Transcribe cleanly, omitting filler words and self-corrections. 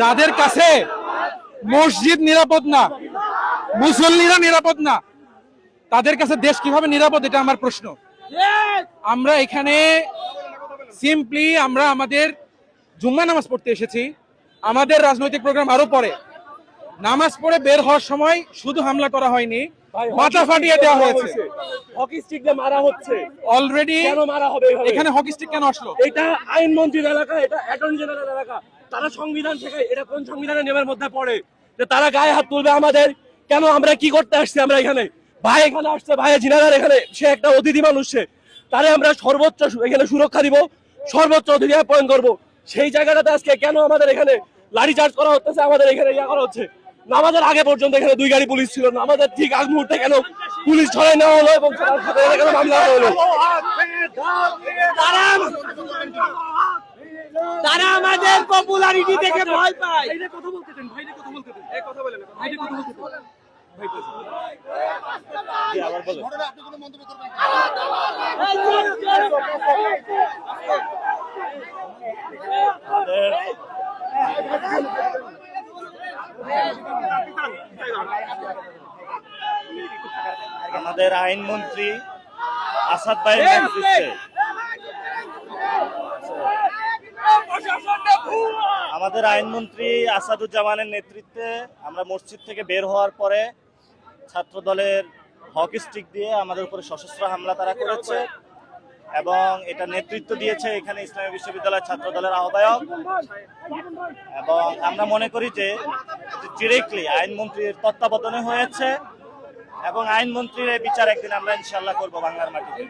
যাদের কাছে মসজিদ নিরাপদ না, মুসল্লিরা নিরাপদ না, তাদের কাছে দেশ কিভাবে নিরাপদ, এটা আমার প্রশ্ন। আমরা এখানে সিম্পলি আমরা আমাদের জুম্মা নামাজ পড়তে এসেছি। আমাদের রাজনৈতিক প্রোগ্রাম আরো পরে। নামাজ পড়ে বের হওয়ার সময় শুধু হামলা করা হয়নি, মাথা ফাটিয়ে দেওয়া হয়েছে, হকি স্টিক দিয়ে মারা হচ্ছে অলরেডি। কেন মারা হবে এখানে হকি স্টিক কেন আসলো? এটা আইনমন্ত্রীর এলাকা, এটা অ্যাটর্নি জেনারেল এলাকা। তারা সংবিধান শেখায়, এটা কোন সংবিধানের নিয়মের মধ্যে পড়ে যে তারা গায়ে হাত তুলবে আমাদের? কেন? আমরা কি করতে আসছি? আমরা এখানে ভাই এখানে আসছে, ভাই জিনাদার এখানে, সে একটা অতিথি মানুষ, তারে আমরা সর্বোচ্চ এখানে সুরক্ষা দিব, সর্বোচ্চ অতিথি আপ্যায়ন করবো। সেই জায়গাটাতে আজকে কেন আমাদের এখানে লাঠি চার্জ করা হচ্ছে? আমাদের এখানে ইয়া করা হচ্ছে। নামাজের আগে পর্যন্ত এখানে 2 গাড়ি পুলিশ ছিল, নামাজের ঠিক আগ মুহূর্তে কেন পুলিশ ছড়াই নেওয়া হলো এবং কেন মামলা হলো? তারা আমাদের পপুলারিটি দেখে ভয় পায়। কথা বলতে দেন, ভাইরে কথা বলতে দেন, এই কথা বলেন, ভাইরে কথা বলতে দেন। আমাদের আইনমন্ত্রী আসাদ ভাইয়ের নেতৃত্বে আমাদের আইনমন্ত্রী আসাদুজ্জামানের নেতৃত্বে আমরা মসজিদ থেকে বের হওয়ার পরে ছাত্র দলের হকি স্টিক দিয়ে আমাদের উপরে সশস্ত্র হামলা তারা করেছে এবং এটা নেতৃত্ব দিয়েছে এখানে ইসলামী বিশ্ববিদ্যালয়ের ছাত্র দলের আহ্বায়ক। এবং আমরা মনে করি যে ডিরেক্টলি আইনমন্ত্রীর তত্ত্বাবধানে হয়েছে এবং আইনমন্ত্রীর বিচার একদিন আমরা ইনশাআল্লাহ করবো বাংলার মাটিতে।